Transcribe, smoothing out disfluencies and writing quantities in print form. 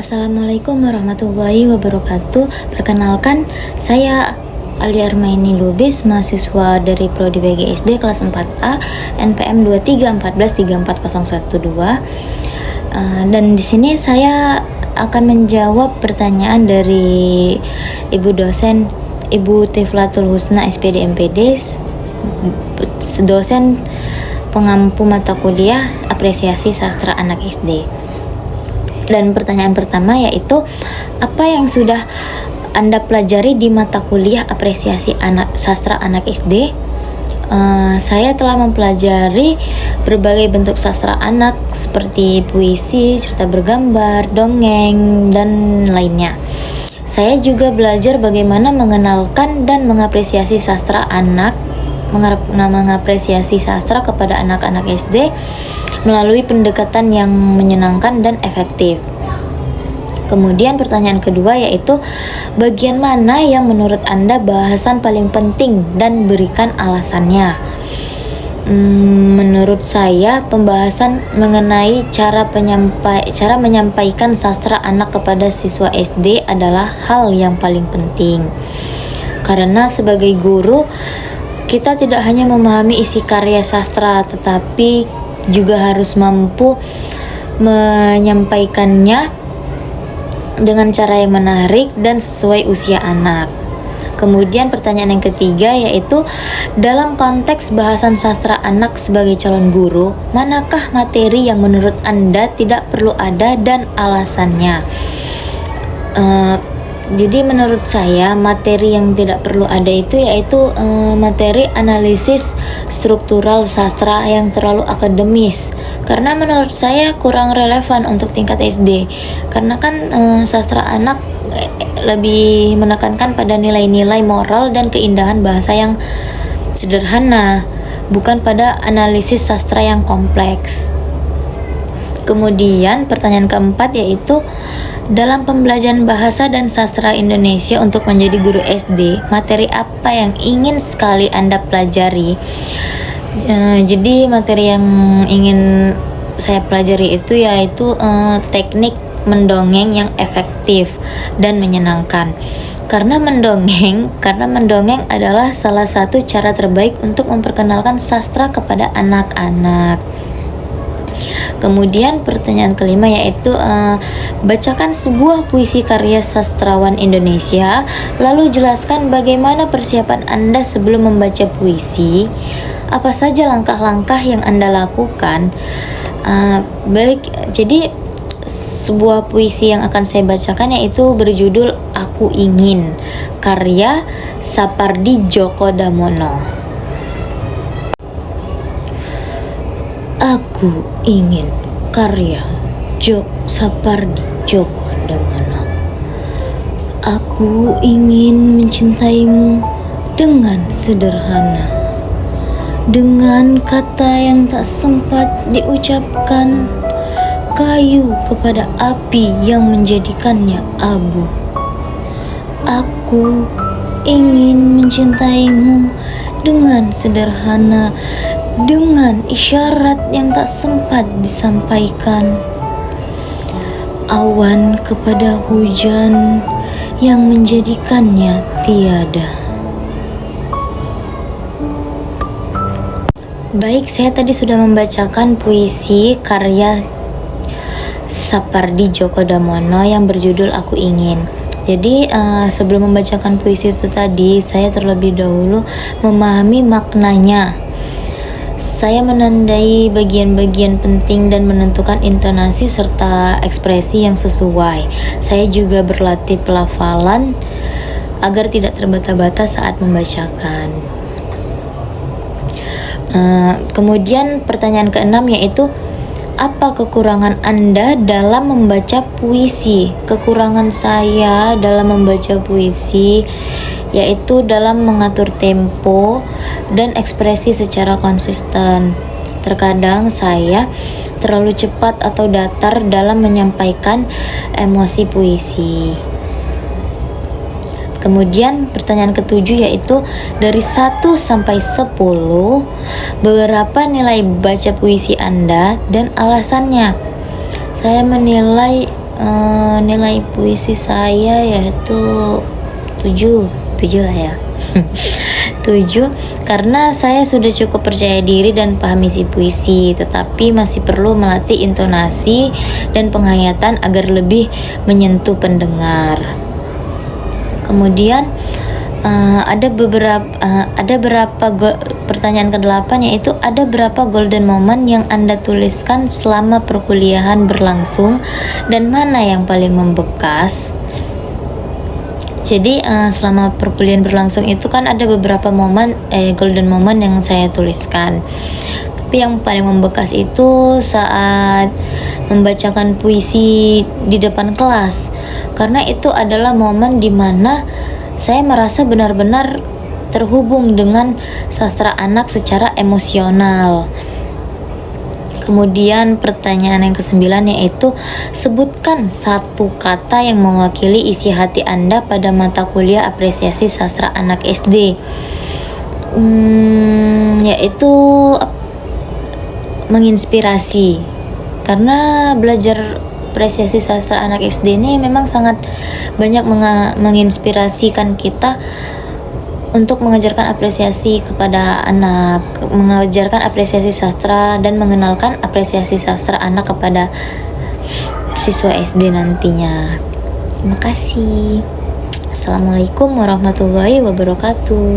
Assalamualaikum warahmatullahi wabarakatuh. Perkenalkan, saya Ali Armaini Lubis, mahasiswa dari Prodi PGSD kelas 4A, NPM 2314340112. Dan di sini saya akan menjawab pertanyaan dari Ibu dosen Ibu Tiflatul Husna SPD MPD, dosen pengampu mata kuliah apresiasi sastra anak SD. Dan pertanyaan pertama yaitu, apa yang sudah Anda pelajari di mata kuliah apresiasi sastra anak SD? Saya telah mempelajari berbagai bentuk sastra anak seperti puisi, cerita bergambar, dongeng, dan lainnya. Saya juga belajar bagaimana mengenalkan dan mengapresiasi sastra anak, mengapresiasi sastra kepada anak-anak SD melalui pendekatan yang menyenangkan dan efektif. Kemudian pertanyaan kedua yaitu, bagian mana yang menurut Anda bahasan paling penting dan berikan alasannya? Menurut saya, pembahasan mengenai cara menyampaikan sastra anak kepada siswa SD adalah hal yang paling penting. Karena sebagai guru, kita tidak hanya memahami isi karya sastra, tetapi juga harus mampu menyampaikannya dengan cara yang menarik dan sesuai usia anak. Kemudian pertanyaan yang ketiga yaitu, dalam konteks bahasan sastra anak sebagai calon guru, manakah materi yang menurut Anda tidak perlu ada dan alasannya? Jadi menurut saya materi yang tidak perlu ada itu yaitu materi analisis struktural sastra yang terlalu akademis, karena menurut saya kurang relevan untuk tingkat SD, karena kan sastra anak lebih menekankan pada nilai-nilai moral dan keindahan bahasa yang sederhana, bukan pada analisis sastra yang kompleks. Kemudian pertanyaan keempat yaitu, dalam pembelajaran bahasa dan sastra Indonesia untuk menjadi guru SD, materi apa yang ingin sekali Anda pelajari? Jadi materi yang ingin saya pelajari itu yaitu teknik mendongeng yang efektif dan menyenangkan. Karena mendongeng adalah salah satu cara terbaik untuk memperkenalkan sastra kepada anak-anak. Kemudian pertanyaan kelima yaitu, bacakan sebuah puisi karya sastrawan Indonesia, lalu jelaskan bagaimana persiapan Anda sebelum membaca puisi. Apa saja langkah-langkah yang Anda lakukan? Jadi sebuah puisi yang akan saya bacakan yaitu berjudul Aku Ingin, karya Sapardi Djoko Damono. Aku ingin, karya Sapardi Djoko Damono. Aku ingin mencintaimu dengan sederhana, dengan kata yang tak sempat diucapkan, kayu kepada api yang menjadikannya abu. Aku ingin mencintaimu dengan sederhana, dengan isyarat yang tak sempat disampaikan, awan kepada hujan yang menjadikannya tiada. Baik, saya tadi sudah membacakan puisi karya Sapardi Djoko Damono yang berjudul Aku Ingin. Jadi sebelum membacakan puisi itu tadi, saya terlebih dahulu memahami maknanya. Saya menandai bagian-bagian penting dan menentukan intonasi serta ekspresi yang sesuai. Saya juga berlatih pelafalan agar tidak terbata-bata saat membacakan. Kemudian pertanyaan keenam yaitu, apa kekurangan Anda dalam membaca puisi? Kekurangan saya dalam membaca puisi yaitu dalam mengatur tempo dan ekspresi secara konsisten. Terkadang saya terlalu cepat atau datar dalam menyampaikan emosi puisi. Kemudian pertanyaan ketujuh yaitu, dari 1 sampai 10, berapa nilai baca puisi Anda dan alasannya? Saya menilai Nilai puisi saya yaitu 7 lah ya. 7 karena saya sudah cukup percaya diri dan paham isi puisi, tetapi masih perlu melatih intonasi dan penghayatan agar lebih menyentuh pendengar. Kemudian pertanyaan ke-8 yaitu ada berapa golden moment yang Anda tuliskan selama perkuliahan berlangsung dan mana yang paling membekas? Jadi selama perkuliahan berlangsung itu kan ada beberapa golden moment yang saya tuliskan. Tapi yang paling membekas itu saat membacakan puisi di depan kelas. Karena itu adalah momen dimana saya merasa benar-benar terhubung dengan sastra anak secara emosional. Kemudian pertanyaan yang ke-9 yaitu sebutkan satu kata yang mewakili isi hati Anda pada mata kuliah apresiasi sastra anak SD. Yaitu menginspirasi. Karena belajar apresiasi sastra anak SD ini memang sangat banyak menginspirasikan kita untuk mengajarkan apresiasi kepada anak, mengajarkan apresiasi sastra dan mengenalkan apresiasi sastra anak kepada siswa SD nantinya. Terima kasih. Assalamualaikum warahmatullahi wabarakatuh.